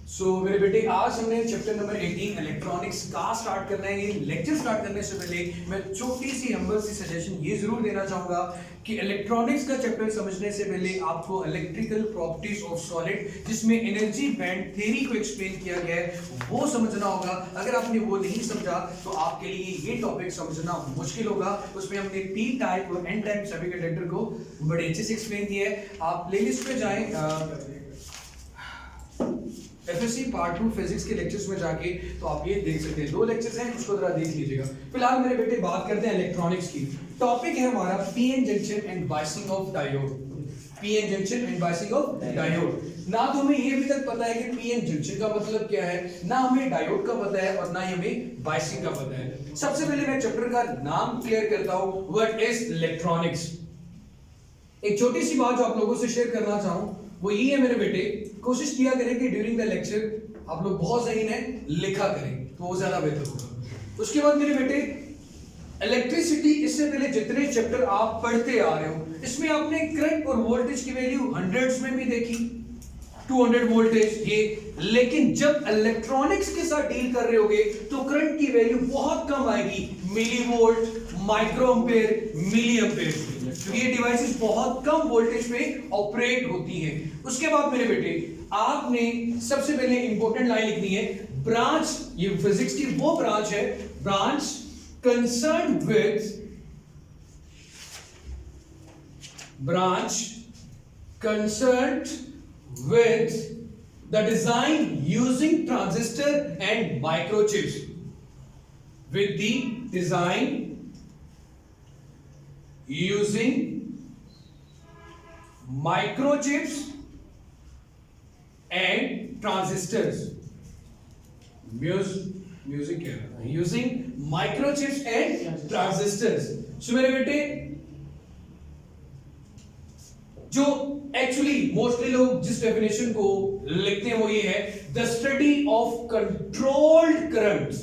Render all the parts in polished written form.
मेरे बेटे आज हमने चैप्टर नंबर 18 इलेक्ट्रॉनिक्स का स्टार्ट करना है। ये लेक्चर स्टार्ट करने से पहले मैं छोटी सी हम्बल सी सजेशन ये जरूर देना चाहूंगा कि इलेक्ट्रॉनिक्स का चैप्टर समझने से पहले आपको इलेक्ट्रिकल प्रॉपर्टीज ऑफ सॉलिड जिसमें एनर्जी बैंड थ्योरी को एक्सप्लेन किया गया है वो समझना होगा। अगर आपने वो नहीं समझा तो आपके लिए ये टॉपिक समझना मुश्किल होगा। उसमें हमने पी टाइप और एन टाइप सेमीकंडक्टर को बड़े अच्छे से एक्सप्लेन किया है। आप प्लेलिस्ट पे जाएं एफएससी पार्ट 2 फिजिक्स के लेक्चर्स में जाके तो आप ये देख सकते हैं। 2 लेक्चर्स हैं, उसको जरा देख लीजिएगा। फिलहाल मेरे बेटे बात करते हैं इलेक्ट्रॉनिक्स की। टॉपिक है हमारा PN junction and biasing of diode. PN junction and biasing of diode. ना तो हमें ये अभी तक पता है कि पीएन जंक्शन का मतलब क्या है, ना हमें डायोड का पता है और ना ही हमें बायसिंग का पता है। सबसे पहले मैं चैप्टर का नाम क्लियर करता हूं, व्हाट इज इलेक्ट्रॉनिक्स। एक छोटी सी बात जो आप लोगों से शेयर करना चाहूं वो ये है मेरे बेटे, कोशिश किया करें कि ड्यूरिंग द लेक्चर आप लोग बहुत सही ने लिखा करें तो वो ज्यादा बेहतर होगा। उसके बाद मेरे बेटे इलेक्ट्रिसिटी, इससे पहले जितने चैप्टर आप पढ़ते आ रहे हो इसमें आपने करंट और वोल्टेज की वैल्यू हंड्रेड्स में भी देखी, 200 वोल्टेज ये, लेकिन जब इलेक्ट्रॉनिक्स के साथ डील कर रहे होगे तो करंट की वैल्यू बहुत कम आएगी, millivolt, microampere, milliampere, क्योंकि ये डिवाइसेस बहुत कम वोल्टेज पे ऑपरेट होती हैं। उसके बाद मेरे बेटे आपने सबसे पहले इंपॉर्टेंट लाइन लिखनी है, ब्रांच, ये फिजिक्स की वो ब्रांच है, branch concern with the design using transistor and microchips, with the design using microchips and transistors, music क्या है, using microchips and transistors। सो मेरे बेटे जो एक्चुअली मोस्टली लोग जिस डेफिनेशन को लिखते हैं वो ये है, the study of controlled currents,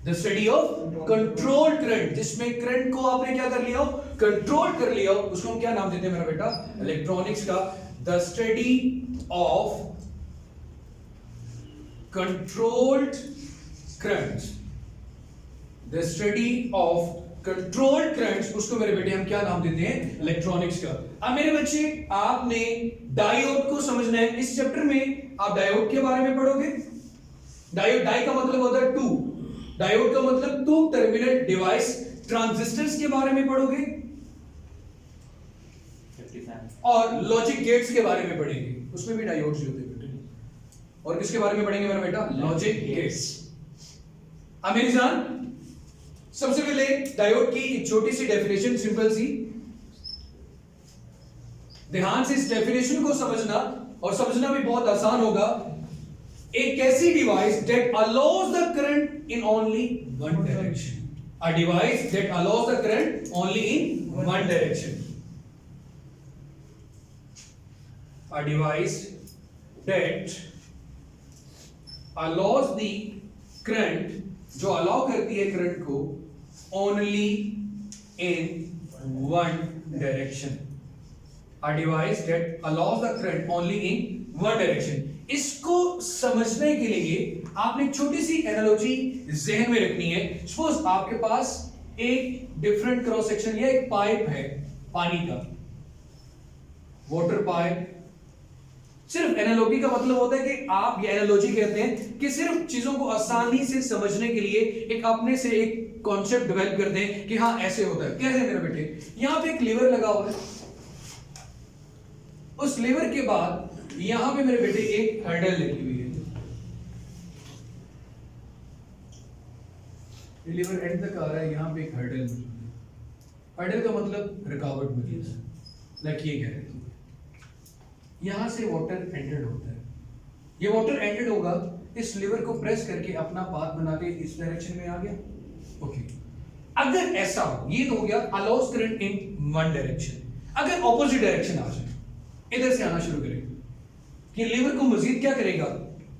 the study of controlled current, जिसमें करंट को आपने क्या कर लिया, कंट्रोल कर लिया, उसको हम क्या नाम देते हैं मेरा बेटा, इलेक्ट्रॉनिक्स का, the study of controlled currents, the study of controlled currents, उसको मेरे बेटे हम क्या नाम देते हैं, इलेक्ट्रॉनिक्स का। अब मेरे बच्चे आपने डायोड को समझना है। इस चैप्टर में आप डायोड के बारे में पढ़ोगे। डायोड, डाई का मतलब होता है टू, डायोड का मतलब टू टर्मिनल डिवाइस, ट्रांजिस्टर्स के बारे में पढ़ोगे और लॉजिक गेट्स के बारे में पढ़ेंगे, उसमें भी डायोड्स होते हैं बेटे। और किसके बारे में पढ़ेंगे मेरा बेटा, लॉजिक गेट्स। अब मेरी जान सबसे पहले डायोड की एक छोटी सी डेफिनेशन, सिंपल सी, ध्यान से इस डेफिनेशन को समझना, और समझना भी बहुत आसान होगा। एक ऐसी device that allows the current in only one direction, a device that allows the current only in one direction, a device that allows the current, जो अलाउ करती है करंट को only in one direction, a device that allows the current only in one direction। इसको समझने के लिए आपने एक छोटी सी एनालॉजी जहन में रखनी है। सपोज आपके पास एक डिफरेंट क्रॉस सेक्शन या एक पाइप है पानी का, वाटर पाइप। सिर्फ एनालॉजी का मतलब होता है कि आप, ये एनालॉजी कहते हैं कि सिर्फ चीजों को आसानी से समझने के लिए एक अपने से एक कॉन्सेप्ट डेवलप करते हैं कि हाँ ऐसे होता है। कैसे मेरे बेटे, यहां पे एक लीवर लगा हुआ है, उस लीवर के बाद यहां पे मेरे बेटे एक हर्डल लगी हुई है, लीवर एंड तक आ रहा है, यहां पे एक हर्डल मौजूद है। हर्डल का मतलब रुकावट मौजूद है, लाइक ये कह रहे हैं, यहां से वाटर एंटर्ड होता है, ये वाटर एंटर्ड होगा, इस लीवर को प्रेस करके अपना पाथ बना के इस डायरेक्शन में आ गया। ओके, अगर ऐसा हो, ये तो हो गया allows current in one direction. अगर ऑपोजिट डायरेक्शन आ जाए, इधर से आना शुरू करेगा, कि लीवर को मजीद क्या करेगा,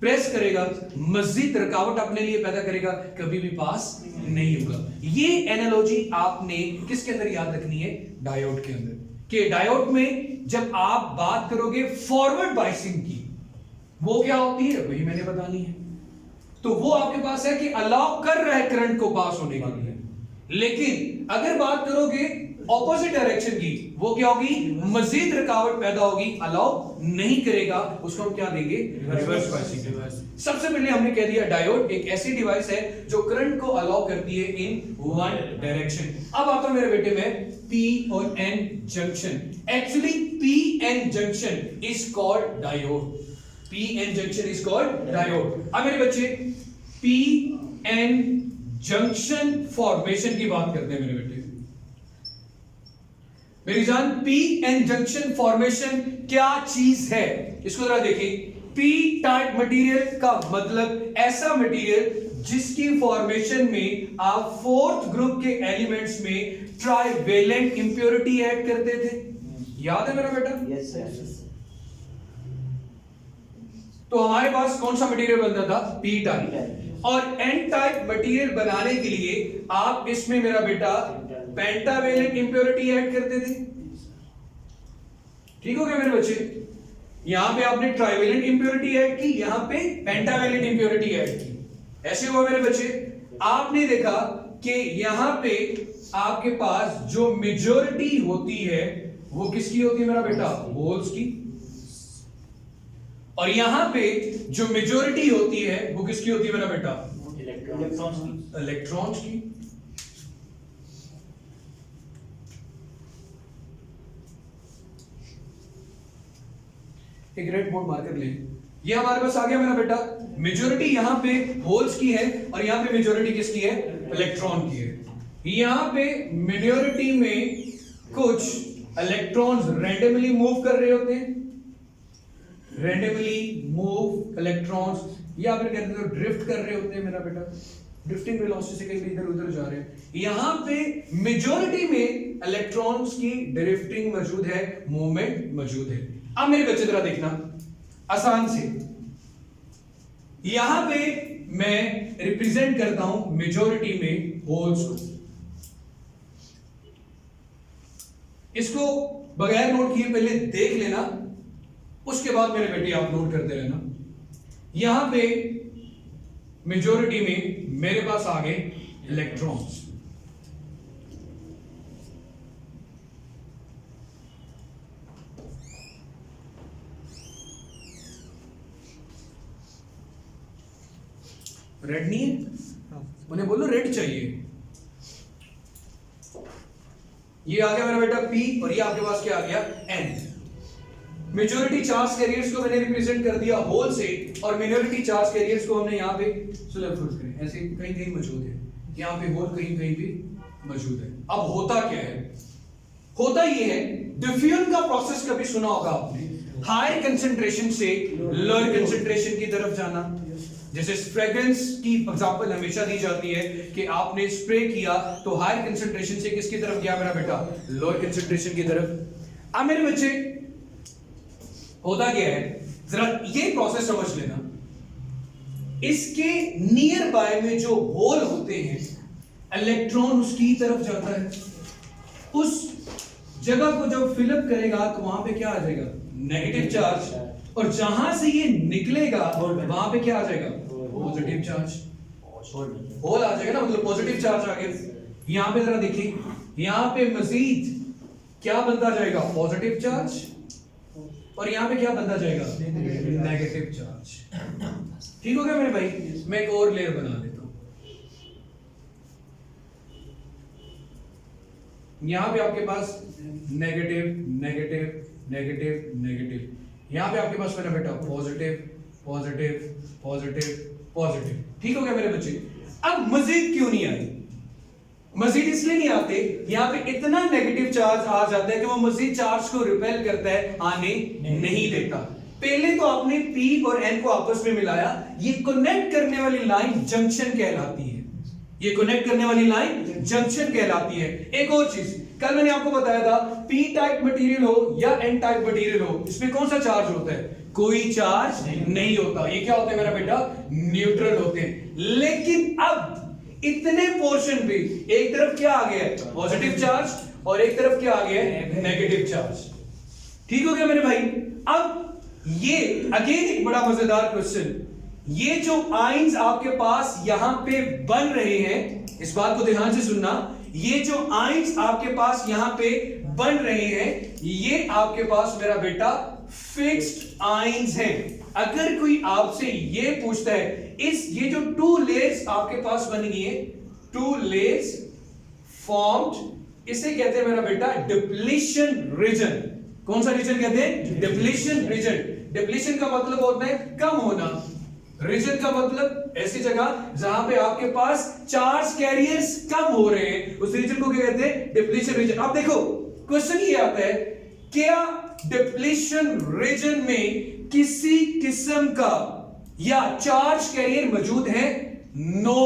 प्रेस करेगा, मजीद रुकावट अपने लिए पैदा करेगा, कभी भी पास नहीं होगा। ये एनालॉजी आपने किसके अंदर याद रखनी है, डायोड के अंदर, कि डायोड में जब आप बात करोगे फॉरवर्ड बायसिंग की, वो क्या होती है वही मैंने बतानी है। तो वो आपके पास है कि अलाउ कर रहा है करंट को पास होने के लिए, लेकिन अगर बात करोगे ऑपोजिट डायरेक्शन की, वो क्या होगी, मजीद रुकावट पैदा होगी, अलाउ नहीं करेगा, उसको हम क्या देंगे, रिवर्स बायसिंग। सबसे पहले हमने कह दिया डायोड एक ऐसी डिवाइस है जो करंट को अलाउ करती है इन वन डायरेक्शन। अब आता मेरे बेटे में P और N junction. Actually P N junction is called diode. P N junction is called diode. अब मेरे बच्चे P N जंक्शन फॉर्मेशन की बात करते हैं मेरे बेटे। मेरी जान, पी एन जंक्शन फॉर्मेशन क्या चीज है, इसको जरा देखिए। पी टाइप मटेरियल का मतलब ऐसा मटेरियल जिसकी फॉर्मेशन में आप फोर्थ ग्रुप के एलिमेंट्स में ट्राइवेलेंट इंप्योरिटी ऐड करते थे। याद है मेरा बेटा? Yes sir. तो हमारे पास कौन सा मटेरियल बनता था, पी टाइप। और एन टाइप मटेरियल बनाने के लिए आप इसमें मेरा बेटा पेंटावेलेंट इंप्योरिटी ऐड करते थे। ठीक हो गया मेरे बच्चे? यहां पे आपने ट्राइवेलेंट इंप्योरिटी ऐड की, यहां पे पेंटावेलेंट इंप्योरिटी ऐड की। ऐसे हुआ मेरे बच्चे, आपने देखा कि यहां पे आपके पास जो मेजॉरिटी होती है वो किसकी होती है मेरा बेटा, होल्स की। और यहां पे जो मेजॉरिटी होती है वो किसकी होती है मेरा बेटा, इलेक्ट्रॉन्स की। एक रेड बोर्ड मार्कर ले, ये हमारे पास आ गया मेरा बेटा। मेजॉरिटी यहां पे होल्स की है और यहां पे मेजॉरिटी किसकी है, इलेक्ट्रॉन की है। यहां पे मिनोरिटी में कुछ इलेक्ट्रॉन्स रैंडमली मूव कर रहे होते हैं, रैंडमली मूव इलेक्ट्रॉन्स, या फिर कहते हैं ड्रिफ्ट कर रहे होते हैं मेरा बेटा, ड्रिफ्टिंग वेलोसिटी से कहीं इधर उधर जा रहे हैं। यहां पे मेजॉरिटी में इलेक्ट्रॉन्स की ड्रिफ्टिंग मौजूद है, मूवमेंट मौजूद है। अब मेरे बच्चे जरा देखना आसान से, यहां पे मैं रिप्रेजेंट करता हूं मेजॉरिटी में होल्स को। इसको बगैर नोट किए पहले देख लेना, उसके बाद मेरे बेटे आप नोट करते रहना। यहां पे मेजॉरिटी में मेरे पास आ गए इलेक्ट्रॉन्स, रेड नहीं है, उन्हें बोलो रेड चाहिए। ये आ गया मेरा बेटा P और ये आपके पास क्या आ गया, N। मेजॉरिटी चार्ज कैरियर्स को मैंने रिप्रेजेंट कर दिया होल से, और मिनोरिटी चार्ज कैरियर्स को हमने यहाँ पे सुलभ करें, ऐसे कहीं कहीं मौजूद है, यहाँ पे होल कहीं कहीं भी मौजूद है। अब होता क्या है, होता ये है, डिफ्यूजन का प्रोसेस कभी सुना होगा आपने, हाई कंसेंट्रेशन से लोअर कंसेंट्रेशन की तरफ जाना। जैसे फ्रेग्रेंस की एग्जांपल हमेशा दी जाती है कि आपने स्प्रे किया तो हाई कंसेंट्रेशन से किसकी तरफ गया मेरा बेटा, लोअर कंसेंट्रेशन की तरफ। अब मेरे बच्चे होता क्या है, जरा ये प्रोसेस समझ लेना। इसके नियर बाय में जो होल होते हैं, इलेक्ट्रॉन उसकी तरफ जाता है, उस जगह को जब फिलअप करेगा तो वहां पे क्या आ जाएगा, नेगेटिव चार्ज, और जहां से ये निकलेगा वहां पे क्या आ जाएगा, पॉजिटिव चार्ज। होल आ जाएगा ना, मतलब पॉजिटिव चार्ज आ गया। यहां पे जरा देखिए, यहां पे मजीद क्या बनता जाएगा, पॉजिटिव चार्ज, और यहां पे क्या बनता जाएगा, नेगेटिव चार्ज। ठीक हो गया मेरे भाई? मैं एक और लेयर बना देता हूं। यहां पे आपके पास नेगेटिव नेगेटिव नेगेटिव नेगेटिव, यहां पे आपके पास मेरा बेटा पॉजिटिव पॉजिटिव पॉजिटिव पॉजिटिव। ठीक हो गया मेरे बच्चे? अब मजीद क्यों नहीं आई, मजीद इसलिए नहीं आते, यहां पे इतना नेगेटिव चार्ज आ जाता है कि वो मजीद चार्ज को रिपेल करता है, आने नहीं देता। पहले तो आपने P और N को आपस में मिलाया, ये कनेक्ट करने वाली लाइन जंक्शन कहलाती है, ये कनेक्ट करने वाली लाइन जंक्शन कहलाती है। एक और चीज, कल मैंने आपको बताया था, P टाइप मटेरियल हो या N टाइप मटेरियल हो, इसमें कौन सा चार्ज होता है, कोई चार्ज नहीं होता। ये क्या होते हैं मेरा बेटा, न्यूट्रल होते हैं। लेकिन अब इतने पोर्शन पे एक तरफ क्या आ गया है, पॉजिटिव चार्ज, और एक तरफ क्या आ गया है, नेगेटिव चार्ज। ठीक हो गया मेरे भाई? अब ये अगेन एक बड़ा मजेदार क्वेश्चन, ये जो आइंस आपके पास यहां पे बन रहे हैं, इस बात को ध्यान से सुनना, ये जो आइंस आपके पास यहां पे बन रहे हैं, ये आपके पास मेरा बेटा फिक्स्ड आइंस हैं। अगर कोई आपसे ये पूछता है, ये जो टू लेयर्स आपके पास बन गई है, टू लेयर्स फॉर्म्ड, इसे कहते हैं मेरा बेटा डिप्लीशन रीजन। कौन सा रीजन कहते हैं? Depletion region. डिप्लीशन का मतलब होता है कम होना, रीजन का मतलब ऐसी जगह जहां पे आपके पास चार्ज कैरियर्स कम हो रहे हैं, उस रीजन को क्या कहते हैं? Depletion region. अब देखो क्वेश्चन ये आता है, क्या डिप्लीशन रीजन में किसी किस्म का या चार्ज कैरियर मौजूद है? No,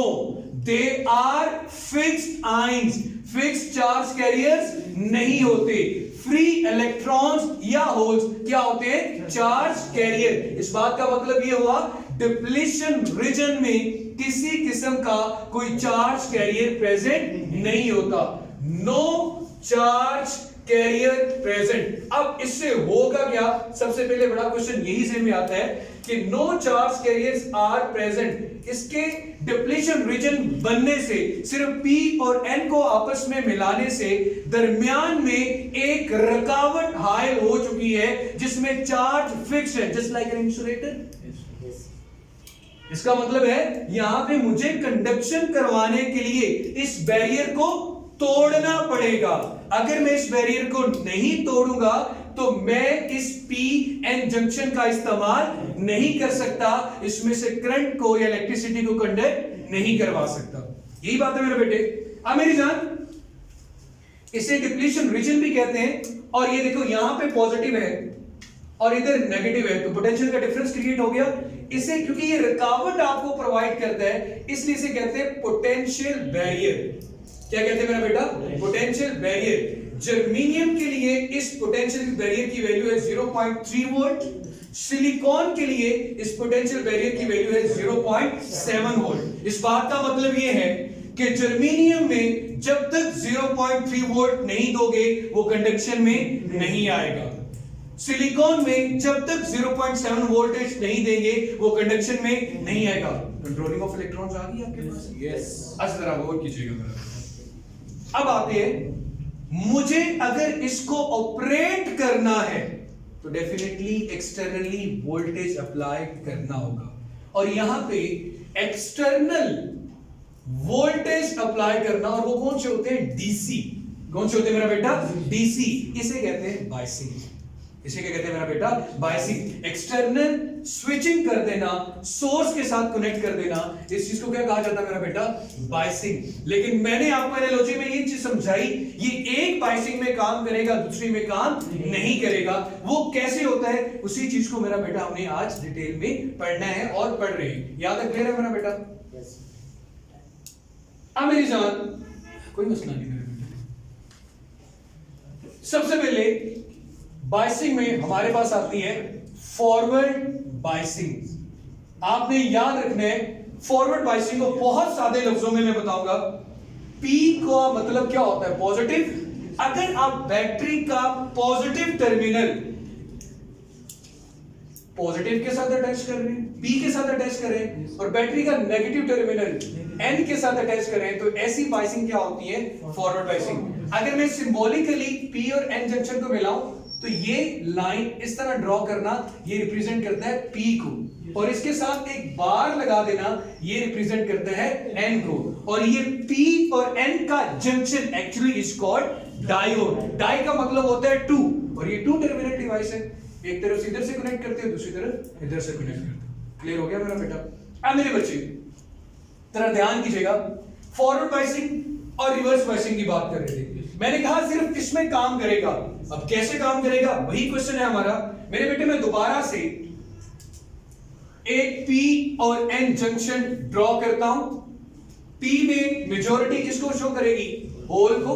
they are fixed ions. Fixed charge carriers नहीं होते, फ्री इलेक्ट्रॉन्स या होल्स क्या होते हैं? Charge carrier. इस बात का मतलब ये हुआ, डिप्लीशन रीजन में किसी किस्म का कोई चार्ज कैरियर प्रेजेंट नहीं होता। No charge carrier present. अब इससे होगा क्या? सबसे पहले बड़ा क्वेश्चन यही से में आता है कि no charge carriers are present, इसके डिप्लीशन रीजन बनने से, सिर्फ P और N को आपस में मिलाने से दरमियान में एक रुकावट हायल हो चुकी है जिसमें चार्ज फिक्स है, जस्ट लाइक एन इंसुलेटर। इसका मतलब है यहां पे मुझे कंडक्शन करवाने के लिए इस बैरियर को तोड़ना पड़ेगा। अगर मैं इस बैरियर को नहीं तोड़ूंगा तो मैं इस P-N जंक्शन का इस्तेमाल नहीं कर सकता, इसमें से करंट को या इलेक्ट्रिसिटी को कंडक्ट नहीं करवा सकता। यही बात है मेरे बेटे। अब मेरी जान, इसे डिप्लीशन रीजन भी कहते हैं, और ये देखो यहां पे पॉजिटिव है और इधर नेगेटिव है, तो पोटेंशियल का डिफरेंस क्रिएट हो गया। इसे क्योंकि ये रुकावट आपको प्रोवाइड करता है, इसलिए इसे कहते हैं पोटेंशियल बैरियर। क्या कहते हैं मेरा बेटा? Potential barrier. जर्मेनियम के लिए इस पोटेंशियल बैरियर की वैल्यू है 0.3 वोल्ट, सिलिकॉन के लिए इस पोटेंशियल बैरियर की वैल्यू है 0.7 वोल्ट। इस बात का मतलब ये है कि जर्मेनियम में जब तक 0.3 वोल्ट नहीं दोगे वो कंडक्शन में नहीं आएगा, सिलिकॉन में जब तक 0.7 वोल्टेज नहीं देंगे वो कंडक्शन में नहीं आएगा। कंट्रोलिंग ऑफ इलेक्ट्रॉन्स आ गई आपके पास? यस। अच्छा जरा गौर कीजिएगा मेरा। अब आते हैं, मुझे अगर इसको ऑपरेट करना है तो डेफिनेटली एक्सटर्नली वोल्टेज अप्लाई करना होगा, और यहां पे एक्सटर्नल वोल्टेज अप्लाई करना, और वो कौन से होते हैं? डीसी। कौन से होते हैं मेरा बेटा? डीसी। इसे कहते हैं बायसिंग। इसे क्या कहते हैं मेरा बेटा? बायसिंग। एक्सटर्नल स्विचिंग कर देना, सोर्स के साथ कनेक्ट कर देना, इस चीज को क्या कहा जाता है मेरा बेटा? बायसिंग। लेकिन मैंने आपको एनालॉजी में ये चीज समझाई, ये एक बायसिंग में काम करेगा, दूसरी में काम नहीं करेगा। वो कैसे होता है, उसी चीज को मेरा बेटा हमने आज डिटेल में पढ़ना है और पढ़ रहे हैं। याद तक क्लियर है मेरा बेटा? अब मेरी जान, कोई मसला नहीं मेरे बेटे। सबसे पहले बायसिंग में हमारे पास आती है फॉरवर्ड बायसिंग। आपने याद रखना है, फॉरवर्ड बायसिंग को बहुत सादे लफ्जों में मैं बताऊंगा। P का मतलब क्या होता है? पॉजिटिव। अगर आप बैटरी का पॉजिटिव टर्मिनल पॉजिटिव के साथ अटैच कर रहे हैं, P के साथ अटैच कर रहे हैं, और बैटरी का नेगेटिव टर्मिनल N के साथ अटैच कर रहे हैं, तो ऐसी बायसिंग क्या होती है? Forward biasing. अगर मैं सिंबॉलिकली P और N जंक्शन को मिलाऊं तो ये लाइन इस तरह ड्रॉ करना, ये रिप्रेजेंट करता है P को, और इसके साथ एक बार लगा देना, ये रिप्रेजेंट करता है N को, और ये P और N का junction actually is called diode. Di का मतलब होता है टू, और ये टू टर्मिनल डिवाइस है, एक तरफ से इधर से कनेक्ट करते हैं, दूसरी तरफ इधर से कनेक्ट करते हैं। क्लियर हो गया मेरा बेटा? अब मेरे बच्चे तरह ध्यान कीजिएगा, फॉरवर्ड बायसिंग और रिवर्स बायसिंग की बात कर रहे थे। मैंने कहा सिर्फ इसमें काम करेगा। अब कैसे काम करेगा, वही क्वेश्चन है हमारा। मेरे बेटे मैं दोबारा से एक P और N जंक्शन ड्रॉ करता हूं। P में मेजॉरिटी किसको शो करेगी? होल को।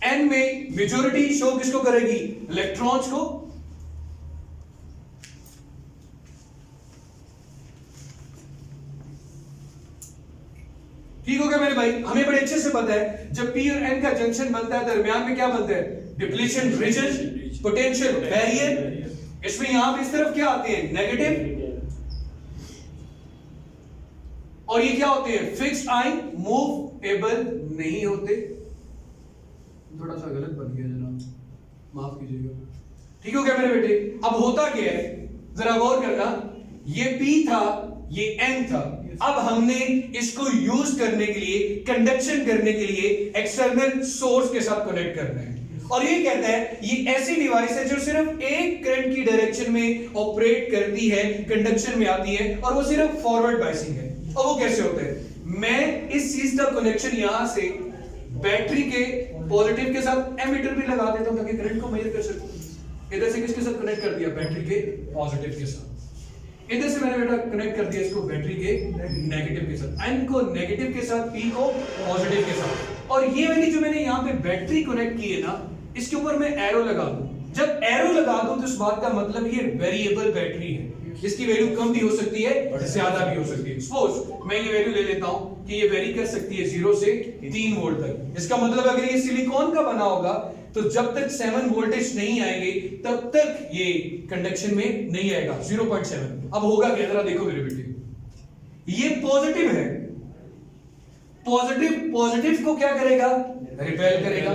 N में मेजॉरिटी शो किसको करेगी? इलेक्ट्रॉन्स को। ठीक हो गया मेरे भाई? हमें बड़े अच्छे से पता है जब P और N का जंक्शन बनता है दरमियान में क्या बनता है? Depletion region. पोटेंशियल बैरियर, इसमें यहां पे इस तरफ क्या आते हैं नेगेटिव, और ये क्या होते हैं फिक्स्ड आयन, मूवेबल नहीं होते। थोड़ा सा गलत बन गया जनाब, माफ कीजिएगा। ठीक हो गया मेरे बेटे। अब होता क्या है जरा गौर करना, ये P था, ये N था, अब हमने इसको यूज करने के लिए, कंडक्शन करने के लिए एक्सटर्नल सोर्स के साथ कनेक्ट करना है, और ये कहता है ये ऐसी डिवाइस है जो सिर्फ एक करंट की डायरेक्शन में ऑपरेट करती है, कंडक्शन में आती है, और वो सिर्फ फॉरवर्ड बाइसिंग है। और वो कैसे होता है, मैं इस चीज का कनेक्शन यहां से बैटरी के पॉजिटिव के साथ एमीटर भी लगा देता हूं ताकि करंट को मेजर कर सकूं। इधर से किसके साथ कनेक्ट कर दिया, बैटरी के पॉजिटिव के साथ। इधर से मैंने बेटा कनेक्ट कर दिया इसको बैटरी के नेगेटिव के साथ, N को नेगेटिव के साथ, P को पॉजिटिव के साथ। और ये वाली जो मैंने यहाँ पे बैटरी कनेक्ट की है ना, इसके ऊपर मैं एरो लगा दूं। जब एरो लगा दूं तो इस बात का मतलब ये वेरिएबल बैटरी है, इसकी वैल्यू कम भी हो सकती है, ज्यादा भी हो सकती है। सपोज मैं ये वैल्यू ले लेता हूं कि ये वेरी कर सकती है 0 से 3 वोल्ट तक। इसका मतलब अगर ये सिलिकॉन का बना होगा तो जब तक 7 वोल्टेज नहीं आएंगे तब तक ये कंडक्शन में नहीं आएगा 0.7। अब होगा क्या जरा देखो मेरे बेटे, ये पॉजिटिव है, पॉजिटिव को क्या करेगा, रिपेल करेगा,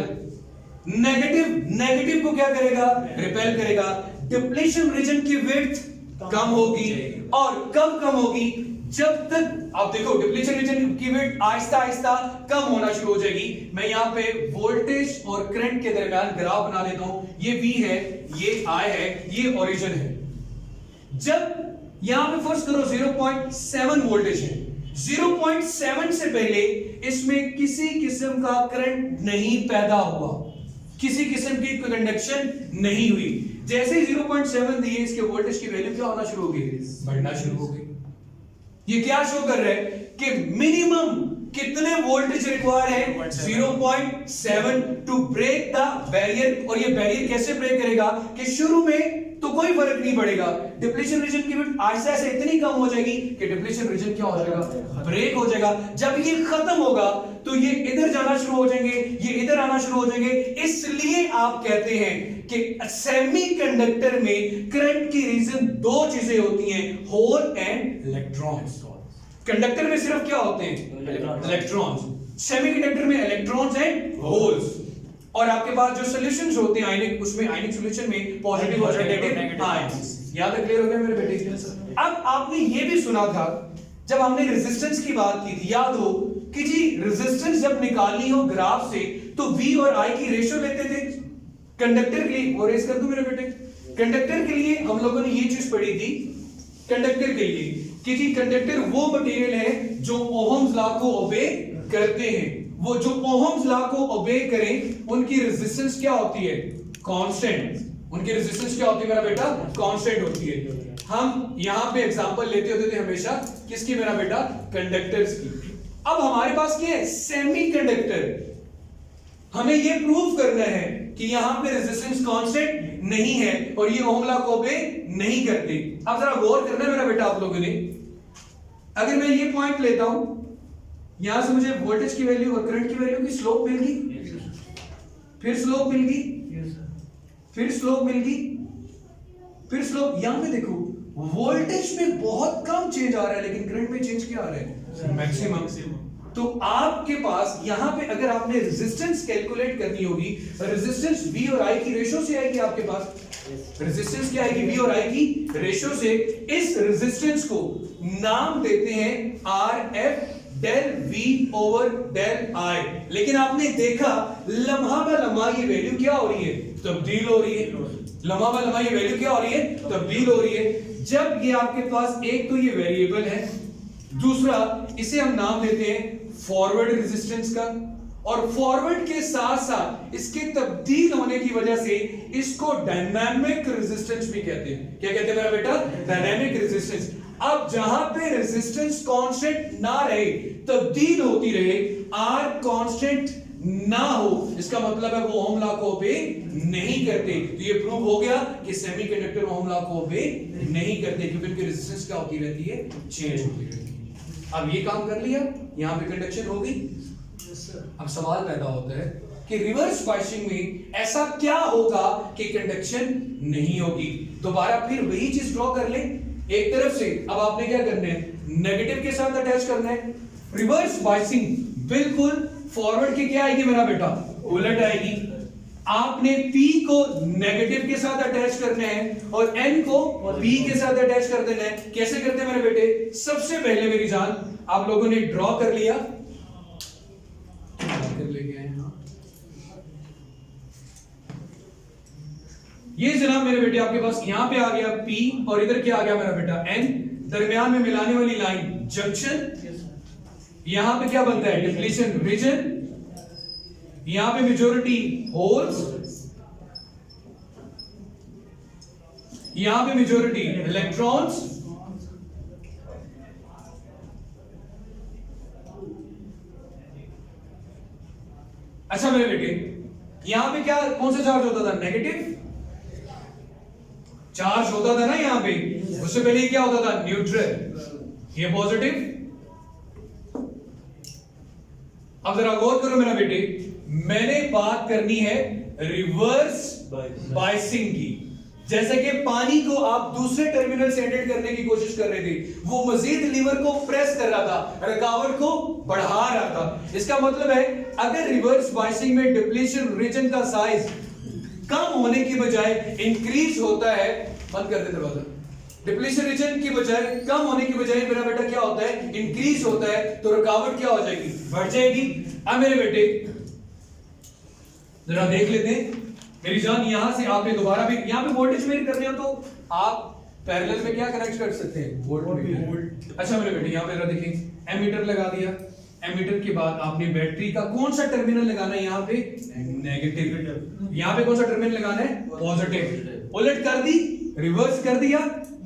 नेगेटिव को क्या करेगा, रिपेल करेगा। डिप्लीशन रीजन की विड्थ कम होगी, और कब कम होगी, जब तक आप देखो डिप्लीशन रीजन की विड्थ आहिस्ता आहिस्ता कम होना शुरू हो जाएगी। मैं यहाँ पे वोल्टेज और करंट के दरमियान ग्राफ बना देता हूं, ये V है, ये I है, ये ओरिजिन है। जब यहां पे फर्स्ट करो 0.7 वोल्टेज है, 0.7 से पहले इसमें किसी किस्म का करंट नहीं पैदा हुआ, किसी किस्म की कंडक्शन नहीं हुई। जैसे ही 0.7 दिए, इसके वोल्टेज की वैल्यू क्या होना शुरू हो गई, बढ़ना शुरू हो गई। ये क्या शो कर रहा है कि मिनिमम कितने वोल्टेज रिक्वायर है, 0.7 टू ब्रेक द बैरियर। और ये बैरियर कैसे ब्रेक करेगा कि शुरू में तो कोई फर्क नहीं पड़ेगा, डिप्लीशन रीजन की विड्थ आहिस्ता आहिस्ता इतनी कम हो जाएगी कि डिप्लीशन रीजन क्या हो जाएगा, ब्रेक हो जाएगा। जब ये खत्म होगा तो ये इधर जाना शुरू हो जाएंगे, ये इधर आना शुरू हो जाएंगे। इसलिए आप कहते हैं कि सेमीकंडक्टर में करंट की रीजन दो चीजें होती हैं, होल एंड इलेक्ट्रॉन्स। कंडक्टर में सिर्फ क्या होते हैं, इलेक्ट्रॉन्स। सेमीकंडक्टर में इलेक्ट्रॉन्स एंड होल्स। और आपके पास जो सॉल्यूशंस होते हैं आयनिक, उसमें आयनिक सॉल्यूशन में पॉजिटिव और नेगेटिव आयंस। याद है, क्लियर हो गया मेरे बेटे। अब आपने ये भी सुना था जब हमने रेजिस्टेंस की बात की थी, याद हो कि जी रेजिस्टेंस जब निकालनी हो ग्राफ से तो V और I की रेशियो लेते थे कंडक्टर के लिए। वो रेस कर दूं मेरे बेटे, कंडक्टर के लिए हम लोगों ने ये चीज पढ़ी थी, कंडक्टर के लिए कि जी कंडक्टर वो मटेरियल है जो ओहम्स लॉ को ओबे करते हैं। वो जो ओहम्स लॉ को ओबे करें उनकी रेजिस्टेंस क्या होती है, कांस्टेंट। उनकी रेजिस्टेंस क्या होती है मेरा बेटा, कांस्टेंट होती है। हम यहां पे एग्जांपल लेते होते थे हमेशा किसकी मेरा बेटा, कंडक्टर्स की। अब हमारे पास क्या है, सेमीकंडक्टर। हमें ये प्रूव करना है कि यहां पे रेजिस्टेंस कांस्टेंट नहीं है और ये ओहम लॉ को ओबे नहीं करते। अब जरा गौर करना मेरा बेटा आप लोगों ने, अगर मैं ये पॉइंट लेता हूं, यहां से मुझे वोल्टेज की वैल्यू और करंट की वैल्यू की स्लोप मिल गई, फिर स्लोप मिल गई, फिर स्लोप मिल गई, फिर स्लोप। यहां पे देखो वोल्टेज में बहुत कम चेंज आ रहा है लेकिन करंट में चेंज क्या आ रहा है, मैक्सिमम। तो आपके पास यहां पे अगर आपने रेजिस्टेंस कैलकुलेट करनी होगी, रेजिस्टेंस V और I की रेशियो से आएगी आपके पास। रेजिस्टेंस क्या आएगी, V और I की रेशियो से। इस रेजिस्टेंस को नाम देते हैं RF del V over del I। लेकिन आपने देखा लम्हा ब लम्हा ये वैल्यू क्या हो रही है, तब्दील हो रही है। लम्हा ब लम्हा ये वैल्यू क्या हो रही है, तब्दील हो रही है। जब ये आपके पास एक तो ये वेरिएबल है, दूसरा इसे हम नाम देते हैं फॉरवर्ड रेजिस्टेंस का, और फॉरवर्ड के साथ साथ इसके तब्दील होने की वजह से इसको डायनामिक रेजिस्टेंस भी कहते हैं। क्या कहते हैं मेरा बेटा, डायनामिक रेजिस्टेंस। अब जहां पे रेजिस्टेंस कांस्टेंट ना रहे, तब्दील होती रहे, R कांस्टेंट ना हो, इसका मतलब है वो ओहम लॉ को ओबे नहीं करते। तो ये प्रूव हो गया कि सेमीकंडक्टर ओहम लॉ को ओबे नहीं करते क्योंकि उनकी रेजिस्टेंस क्या होती रहती है, चेंज होती रहती है। अब ये काम कर लिया, यहां पे कंडक्शन हो गई। अब सवाल पैदा होता है कि रिवर्स बाइसिंग में ऐसा क्या होगा कि कंडक्शन नहीं होगी। दोबारा फिर वही चीज ड्रॉ कर लें। एक तरफ से अब आपने क्या करना है, नेगेटिव के साथ अटैच करना है। रिवर्स बाइसिंग बिल्कुल फॉरवर्ड की क्या आएगी मेरा बेटा, उलट आएगी। आपने P को नेगेटिव के साथ अटैच करना है और N को P के साथ अटैच कर देना है। कैसे करते हैं मेरे बेटे, सबसे पहले मेरी जान आप लोगों ने ड्रॉ कर लिया, लेके आए हाँ। ये जनाब मेरे बेटे आपके पास यहां पे आ गया P और इधर क्या आ गया मेरा बेटा N, दरमियान में मिलाने वाली लाइन जंक्शन। यहां पे क्या बनता है, डिप्लीशन रीजन। यहां पे मेजॉरिटी होल्स, यहां पे मेजॉरिटी इलेक्ट्रॉन्स। अच्छा मेरे बेटे यहां पे क्या, कौन सा चार्ज होता था, नेगेटिव चार्ज होता था ना यहां पे। उससे पहले क्या होता था, न्यूट्रल, ये पॉजिटिव। अब जरा गौर करो मेरा बेटे, मैंने बात करनी है रिवर्स बाइसिंग की। जैसे कि पानी को आप दूसरे टर्मिनल से एंटर करने की कोशिश कर रहे थे, वो मजीद लीवर को प्रेस कर रहा था, रुकावट को बढ़ा रहा था। इसका मतलब है अगर रिवर्स बाइसिंग में डिप्लीशन रीजन का साइज कम होने की बजाय इंक्रीज होता है, बंद कर दे दरवाजा, डिप्लीशन रीजन की बजाय कम होने की बजाय मेरा बेटा क्या होता है, इंक्रीज होता है, तो रुकावट क्या हो जाएगी, बढ़ जाएगी। अब मेरे बेटे जरा देख लेते हैं मेरी जान, यहां से आपने दोबारा भी यहां पे वोल्टेज मेजर करने हो तो आप पैरेलल में क्या कनेक्ट कर सकते हैं, वोल्ट। अच्छा मेरे बेटे यहां पे जरा देखें, एमीटर लगा दिया। एमीटर के बाद आपने बैटरी का कौन सा टर्मिनल लगाना है, यहां पे नेगेटिव, यहां पे कौन सा टर्मिनल लगाना है, पॉजिटिव। उलट कर दी, रिवर्स कर दिया।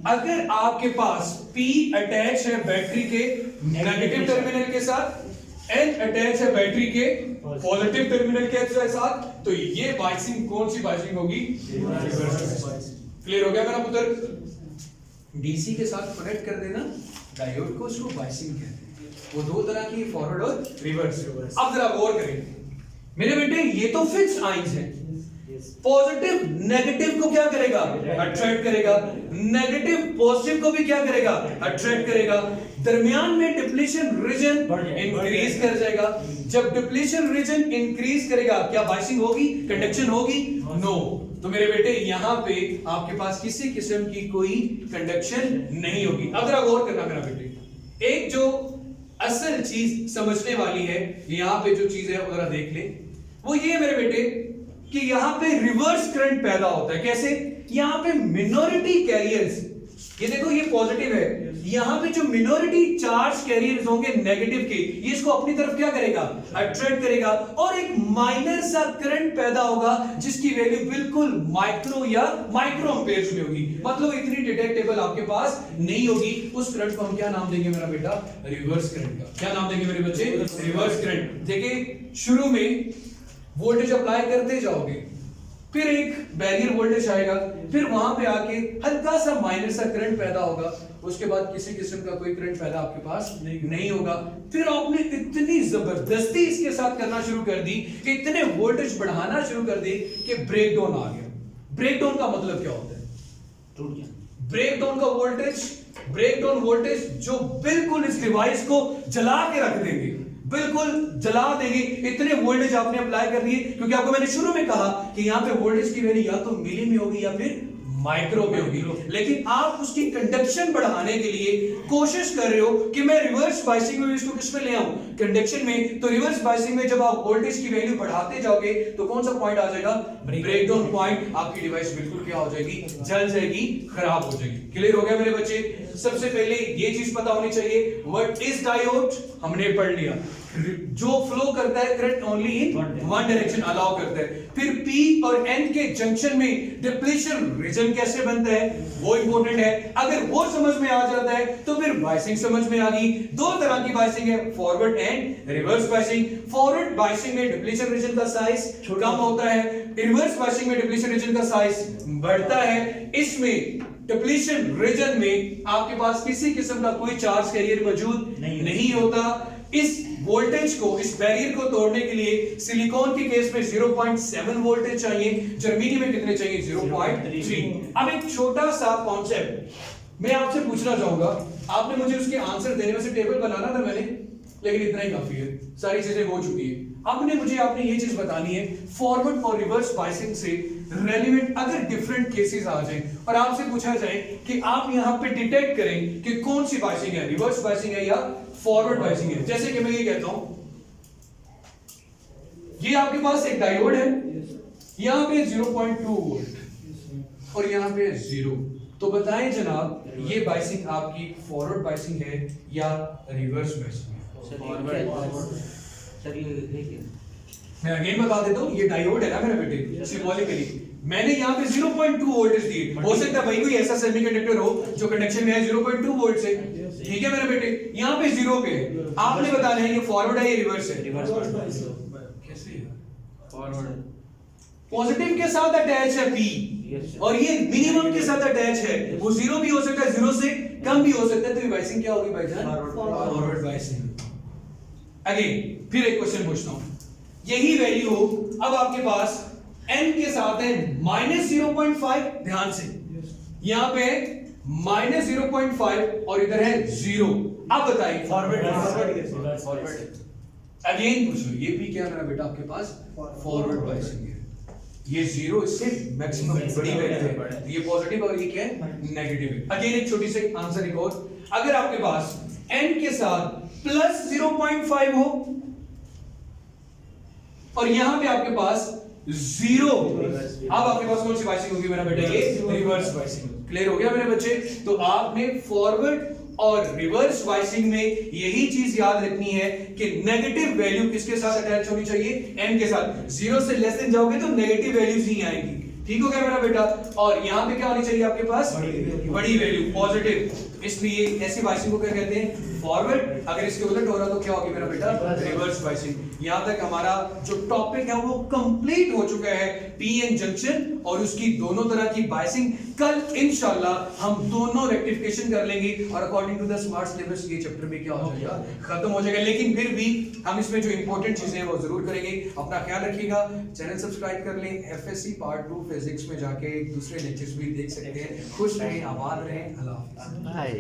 अगर आपके पास P अटैच है बैटरी के नेगेटिव टर्मिनल के साथ, N अटैच है बैटरी के पॉजिटिव टर्मिनल के साथ, तो ये बाइसिंग कौन सी बाइसिंग होगी, क्लियर हो गया मेरा पुत्र। डीसी के साथ कनेक्ट कर देना डायोड को, उसको बाइसिंग कहते हैं। वो दो तरह की, फॉरवर्ड और रिवर्स। अब जरा गौर करें मेरे बेटे, ये तो फिक्स आइंस है। पॉजिटिव नेगेटिव को क्या करेगा, अट्रैक्ट करेगा, नेगेटिव पॉजिटिव को भी क्या करेगा, अट्रैक्ट करेगा। दरमियान में डिप्लीशन रीजन इंक्रीज कर जाएगा। जब डिप्लीशन रीजन इंक्रीज करेगा क्या बाइसिंग होगी, कंडक्शन होगी, नो। तो मेरे बेटे यहां पे आपके पास किसी किस्म की कोई कंडक्शन नहीं होगी। अब जरा गौर करना मेरा बेटे, एक जो असल चीज समझने वाली है, यहां पे जो चीज है वो जरा देख ले। वो ये मेरे बेटे कि यहां पे रिवर्स करंट पैदा होता है। कैसे, यहां पे मिनोरिटी कैरियर्स, ये देखो ये पॉजिटिव है, यहां पे जो मिनोरिटी चार्ज कैरियर्स होंगे नेगेटिव के, ये इसको अपनी तरफ क्या करेगा, अट्रैक्ट करेगा, और एक माइनर सा करंट पैदा होगा जिसकी वैल्यू बिल्कुल माइक्रो या माइक्रो एम्पेयर्स में होगी। मतलब इतनी डिटेक्टेबल आपके पास नहीं होगी। उस करंट को हम क्या नाम देंगे मेरा बेटा, रिवर्स करंट का। क्या नाम देंगे मेरे बच्चे, रिवर्स करंट। देखिए शुरू में वोल्टेज अप्लाई करते जाओगे, फिर एक बैरियर वोल्टेज आएगा, फिर वहां पे आके हल्का सा माइनर सा करंट पैदा होगा, उसके बाद किसी किस्म का कोई करंट पैदा आपके पास नहीं होगा। फिर आपने इतनी जबरदस्ती इसके साथ करना शुरू कर दी, इतने वोल्टेज बढ़ाना शुरू कर दी कि ब्रेक डाउन आ गया। ब्रेक डाउन का मतलब क्या होता है, टूट गया। ब्रेक डाउन का वोल्टेज, ब्रेक डाउन वोल्टेज जो बिल्कुल इस डिवाइस को जला के रख देंगे, बिल्कुल जला देंगे। इतने वोल्टेज आपने अप्लाई कर दिए, क्योंकि आपको मैंने शुरू में कहा कि यहां पे वोल्टेज की वैल्यू या तो मिली में होगी या फिर माइक्रो में होगी, लेकिन आप उसकी कंडक्शन बढ़ाने के लिए कोशिश कर रहे हो कि मैं रिवर्स बाइसिंग में इसको किस में ले आऊं, कंडक्शन में। तो रिवर्स बाइसिंग में जब आप वोल्टेज की वैल्यू बढ़ाते जाओगे तो कौन सा पॉइंट आ जाएगा, ब्रेकडाउन पॉइंट। आपकी डिवाइस बिल्कुल क्या हो जाएगी, जल जाएगी, खराब हो जाएगी। क्लियर हो गया मेरे बच्चे। सबसे पहले ये चीज पता होनी चाहिए, व्हाट इज डायोड, हमने पढ़ लिया। जो फ्लो करता है current only in one direction allow करता है। फिर P और N के जंक्शन में डिप्लीशन रीजन कैसे बनता है वो इंपॉर्टेंट है। अगर वो समझ में आ जाता है तो फिर बाइसिंग समझ में आ गई। दो तरह की बाइसिंग है, forward and reverse biasing. Forward biasing में डिप्लीशन रीजन का साइज कम होता है, रिवर्स बाइसिंग में डिप्लीशन रीजन का साइज बढ़ता है। इसमें डिप्लीशन रीजन में आपके पास किसी किस्म का कोई चार्ज कैरियर मौजूद नहीं होता। इस वोल्टेज को, इस बैरियर को तोड़ने के लिए सिलिकॉन के केस में 0.7 वोल्टेज चाहिए, जर्मेनियम में कितने चाहिए? 0.3। अब एक छोटा सा कॉन्सेप्ट मैं आपसे पूछना चाहूंगा, आपने मुझे उसके आंसर देने में से टेबल बनाना था मैंने, लेकिन इतना ही काफी है, सारी चीजें हो चुकी है। आपने ये चीज बतानी है, फॉरवर्ड और रिवर्स बायसिंग से रेलेवेंट अगर डिफरेंट केसेस आ जाएं और आपसे पूछा जाए कि आप यहां पे डिटेक्ट करें कि कौन सी बायसिंग है, रिवर्स बायसिंग है या फॉरवर्ड बायसिंग है। जैसे कि मैं ये कहता हूं, ये आपके पास एक डायोड है, यहां पे 0.2 वोल्ट और यहां पे 0, तो बताएं जनाब ये बायसिंग आपकी फॉरवर्ड बायसिंग है या रिवर्स बायसिंग है? मैं अगेन बता देता हूं, ये डायोड है ना मेरे बेटे, सिंबॉलिकली मैंने यहाँ पे 0.2 वोल्टेज दिए, हो सकता है भाई कोई ऐसा सेमीकंडक्टर हो जो कंडक्शन में है 0.2 वोल्ट से, ठीक है मेरे बेटे, यहाँ पे 0 पे है, आपने बताना है ये फॉरवर्ड है या रिवर्स है? कैसे है? फॉरवर्ड पॉजिटिव के साथ अटैच है P और ये मिनिमम के साथ अटैच है, वो 0 भी हो सकता है, 0 से कम भी हो सकता है, तो ये बायसिंग क्या होगी भाईजान? Forward biasing. अगेन फिर एक क्वेश्चन पूछता हूं, यही वैल्यू हो अब आपके पास n के साथ है -0.5, ध्यान से यहां पे -0.5 और इधर है 0, अब बताइए फॉरवर्ड। अगेन पूछो, ये भी क्या मेरा बेटा आपके पास फॉरवर्ड बायसिंग है, ये 0 इससे मैक्सिमम बड़ी वैल्यू है, ये पॉजिटिव और ये क्या है? नेगेटिव है। अगेन एक छोटी सी आंसर एक और, अगर आपके पास n के साथ +0.5 हो और यहां पे आपके पास 0, अब आपके पास कौन सी बायसिंग होगी मेरा बेटा? ये रिवर्स बायसिंग। क्लियर हो गया मेरे बच्चे? तो आपने फॉरवर्ड और रिवर्स बायसिंग में यही चीज याद रखनी है कि नेगेटिव वैल्यू किसके साथ अटैच होनी चाहिए? n के साथ। 0 से लेस देन जाओगे तो नेगेटिव वैल्यूज ही आएंगी, ठीक हो गया मेरा बेटा? और यहां पे क्या होनी चाहिए आपके पास? बड़ी वैल्यू, पॉजिटिव, इसलिए ऐसी बायसिंग को क्या कहते हैं? फॉरवर्ड। अगर इसके उलट हो रहा तो क्या होगी मेरा बेटा? Reverse biasing. यहां तक हमारा जो टॉपिक है वो कंप्लीट हो चुका है, पीएन जंक्शन और उसकी दोनों तरह की बायसिंग। कल इंशाल्लाह हम दोनों रेक्टिफिकेशन कर लेंगे और according to the smart syllabus ये चैप्टर में क्या हो जाएगा? खत्म हो जाएगा। लेकिन फिर भी हम इसमें जो इंपॉर्टेंट चीजें हैं वो जरूर करेंगे। अपना ख्याल रखिएगा, चैनल सब्सक्राइब कर लें, एफएससी पार्ट 2 फिजिक्स में जाके दूसरे लेक्चर्स भी देख सकते हैं। खुश रहें, आबाद रहें, अल्लाह हाफिज़।